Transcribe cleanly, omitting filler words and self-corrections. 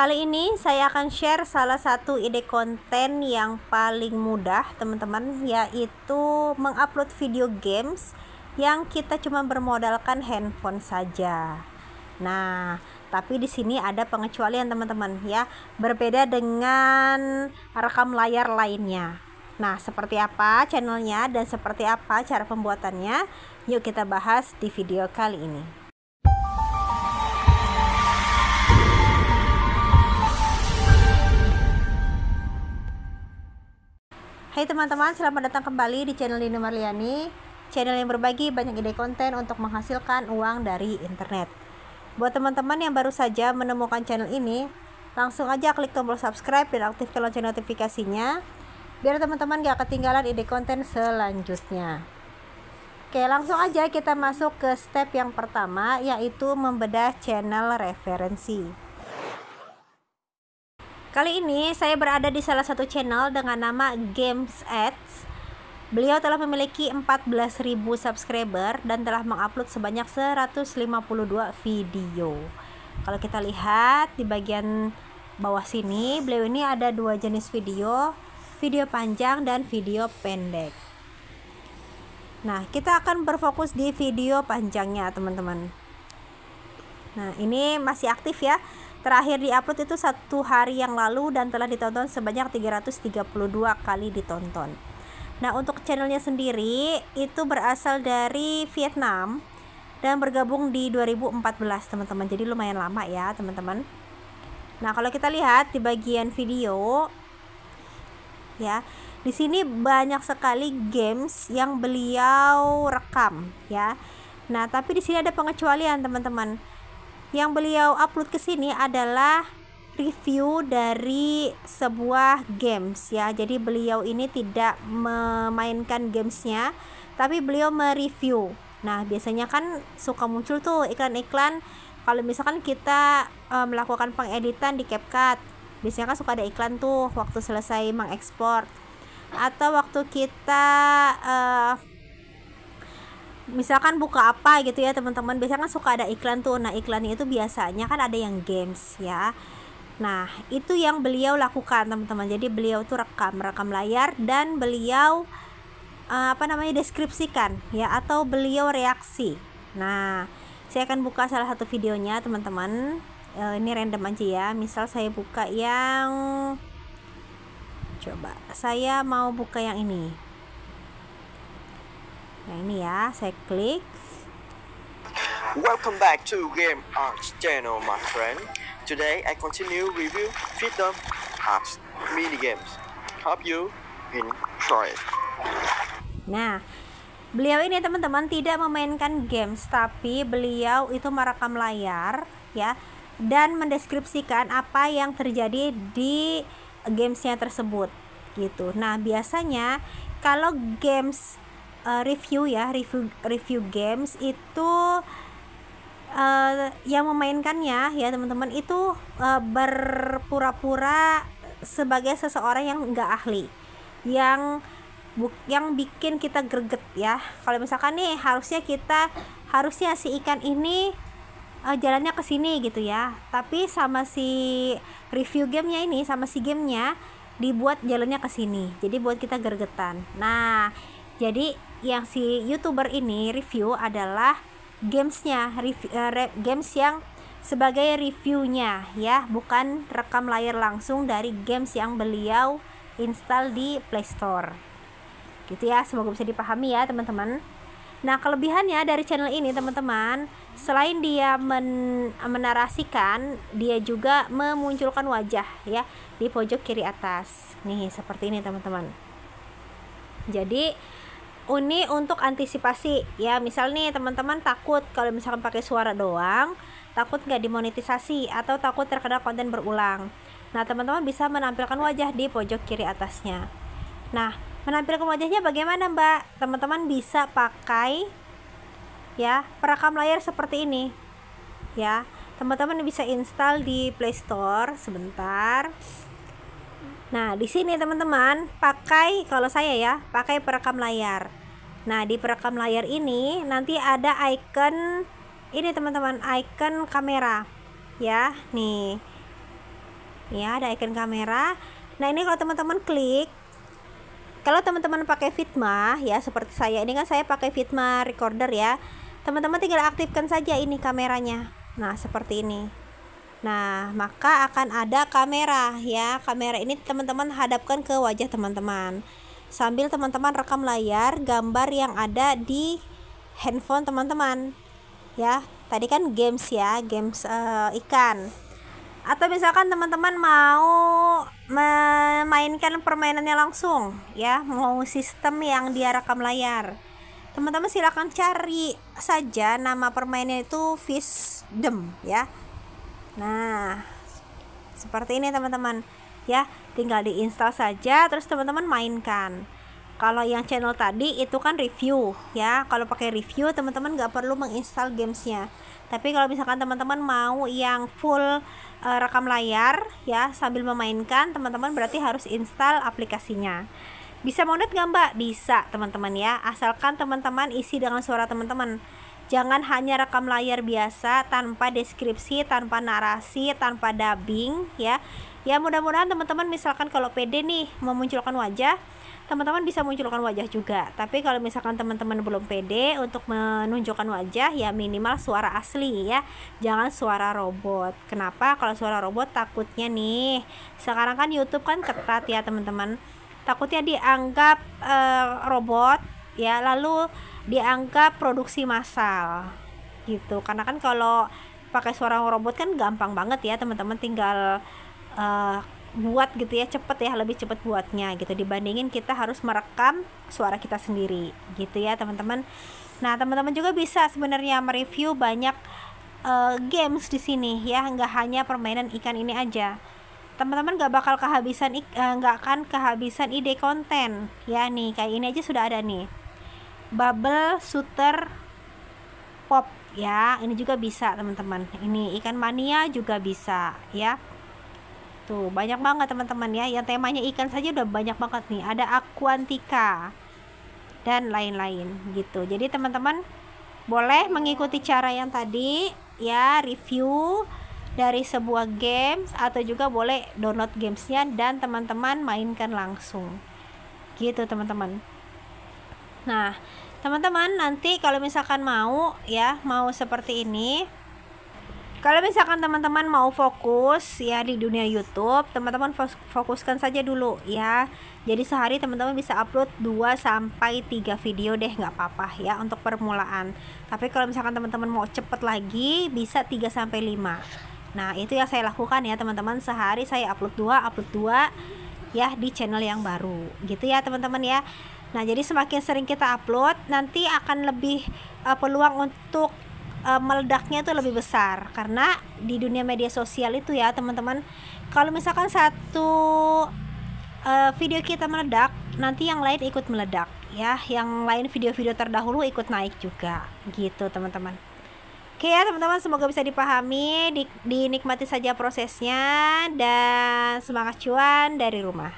Kali ini saya akan share salah satu ide konten yang paling mudah teman-teman, yaitu mengupload video games yang kita cuma bermodalkan handphone saja. Nah, tapi di sini ada pengecualian teman-teman ya, berbeda dengan rekam layar lainnya. Nah, seperti apa channelnya dan seperti apa cara pembuatannya? Yuk kita bahas di video kali ini. Hai teman-teman, selamat datang kembali di channel Lina Marliani, channel yang berbagi banyak ide konten untuk menghasilkan uang dari internet. Buat teman-teman yang baru saja menemukan channel ini, langsung aja klik tombol subscribe dan aktifkan lonceng notifikasinya, biar teman-teman gak ketinggalan ide konten selanjutnya. Oke, langsung aja kita masuk ke step yang pertama, yaitu membedah channel referensi. Kali ini saya berada di salah satu channel dengan nama Games Ads. Beliau telah memiliki 14.000 subscriber dan telah mengupload sebanyak 152 video. Kalau kita lihat di bagian bawah sini, beliau ini ada dua jenis video, video panjang dan video pendek. Nah, kita akan berfokus di video panjangnya teman-teman. Nah, ini masih aktif ya. Terakhir diupload itu 1 hari yang lalu dan telah ditonton sebanyak 332 kali ditonton. Nah, untuk channelnya sendiri itu berasal dari Vietnam dan bergabung di 2014 teman-teman. Jadi lumayan lama ya teman-teman. Nah, kalau kita lihat di bagian video ya, di sini banyak sekali games yang beliau rekam ya. Nah, tapi di sini ada pengecualian teman-teman. Yang beliau upload ke sini adalah review dari sebuah games ya. Jadi beliau ini tidak memainkan gamesnya, tapi beliau mereview. Nah, biasanya kan suka muncul tuh iklan-iklan kalau misalkan kita melakukan pengeditan di CapCut. Biasanya kan suka ada iklan tuh waktu selesai mengekspor, atau waktu kita misalkan buka apa gitu ya teman-teman, biasanya kan suka ada iklan tuh. Nah, iklannya itu biasanya kan ada yang games ya. Nah, itu yang beliau lakukan teman-teman. Jadi beliau tuh rekam layar dan beliau deskripsikan ya, atau beliau reaksi. Nah, saya akan buka salah satu videonya teman-teman. Ini random aja ya. Misal saya buka yang, coba saya mau buka yang ini. Nah, ini ya, saya klik. Welcome back to Game Arts channel, my friend. Today I continue review Freedom Arts mini games. Hope you enjoy it. Nah, beliau ini teman-teman tidak memainkan games, tapi beliau itu merekam layar ya, dan mendeskripsikan apa yang terjadi di gamesnya tersebut gitu. Nah, biasanya kalau games review games itu yang memainkannya ya teman-teman itu berpura-pura sebagai seseorang yang enggak ahli, yang bikin kita greget ya. Kalau misalkan nih harusnya si ikan ini jalannya ke sini gitu ya, tapi sama si review gamenya ini, sama si gamenya dibuat jalannya ke sini, jadi buat kita gregetan. Nah, jadi yang si YouTuber ini review adalah gamesnya, games yang sebagai reviewnya ya, bukan rekam layar langsung dari games yang beliau install di Play Store gitu ya. Semoga bisa dipahami ya teman-teman. Nah, kelebihannya dari channel ini teman-teman, selain dia menarasikan, dia juga memunculkan wajah ya di pojok kiri atas nih, seperti ini teman-teman. Jadi ini untuk antisipasi ya. Misal nih teman-teman takut kalau misalkan pakai suara doang, takut nggak dimonetisasi atau takut terkena konten berulang. Nah, teman-teman bisa menampilkan wajah di pojok kiri atasnya. Nah, menampilkan wajahnya bagaimana Mbak? Teman-teman bisa pakai ya perekam layar seperti ini ya. Teman-teman bisa install di Play Store sebentar. Nah, di sini teman-teman pakai, kalau saya ya, pakai perekam layar. Nah, di perekam layar ini nanti ada icon ini teman-teman, icon kamera ya. Nih. ya, ada icon kamera. Nah, ini kalau teman-teman klik, kalau teman-teman pakai Fitma ya, seperti saya ini kan saya pakai Fitma recorder ya, teman-teman tinggal aktifkan saja ini kameranya. Nah, seperti ini. Nah, maka akan ada kamera ya. Kamera ini teman-teman hadapkan ke wajah teman-teman, sambil teman-teman rekam layar gambar yang ada di handphone teman-teman ya. Tadi kan games ya, games ikan. Atau misalkan teman-teman mau memainkan permainannya langsung ya, mau sistem yang dia rekam layar, teman-teman silakan cari saja nama permainannya itu Fisdom ya. Nah, seperti ini teman-teman ya, tinggal diinstal saja terus teman-teman mainkan. Kalau yang channel tadi itu kan review ya, kalau pakai review teman-teman nggak perlu menginstal gamesnya. Tapi kalau misalkan teman-teman mau yang full rekam layar ya sambil memainkan, teman-teman berarti harus install aplikasinya. Bisa download nggak Mbak? Bisa teman-teman ya, asalkan teman-teman isi dengan suara teman-teman. Jangan hanya rekam layar biasa tanpa deskripsi, tanpa narasi, tanpa dubbing ya. Ya mudah-mudahan teman-teman misalkan kalau pede nih memunculkan wajah, teman-teman bisa munculkan wajah juga. Tapi kalau misalkan teman-teman belum pede untuk menunjukkan wajah, ya minimal suara asli ya, jangan suara robot. Kenapa? Kalau suara robot takutnya nih, sekarang kan YouTube kan ketat ya teman-teman, takutnya dianggap robot ya, lalu dianggap produksi massal gitu. Karena kan kalau pakai suara robot kan gampang banget ya teman-teman, tinggal buat gitu ya, cepet ya, lebih cepet buatnya gitu dibandingin kita harus merekam suara kita sendiri gitu ya teman-teman. Nah, teman-teman juga bisa sebenarnya mereview banyak games di sini ya, nggak hanya permainan ikan ini aja. Teman-teman nggak bakal kehabisan nggak akan kehabisan ide konten ya. Nih kayak ini aja sudah ada nih, Bubble Shooter Pop ya, ini juga bisa teman-teman. Ini ikan mania juga bisa ya. Tuh banyak banget teman-teman ya, yang temanya ikan saja udah banyak banget nih, ada Aquantica dan lain-lain gitu. Jadi teman-teman boleh mengikuti cara yang tadi ya, review dari sebuah games, atau juga boleh download gamesnya dan teman-teman mainkan langsung gitu teman-teman. Nah teman-teman nanti kalau misalkan mau ya, mau seperti ini, kalau misalkan teman-teman mau fokus ya di dunia YouTube, teman-teman fokuskan saja dulu ya. Jadi sehari teman-teman bisa upload 2-3 video deh, nggak apa-apa ya untuk permulaan. Tapi kalau misalkan teman-teman mau cepet lagi, bisa 3-5. Nah, itu yang saya lakukan ya teman-teman, sehari saya upload 2 ya di channel yang baru gitu ya teman-teman ya. Nah, jadi semakin sering kita upload, nanti akan lebih peluang untuk meledaknya itu lebih besar. Karena di dunia media sosial itu ya teman-teman, kalau misalkan satu video kita meledak, nanti yang lain ikut meledak ya, yang lain video-video terdahulu ikut naik juga gitu teman-teman. Oke ya teman-teman, semoga bisa dipahami, dinikmati saja prosesnya, dan semangat cuan dari rumah.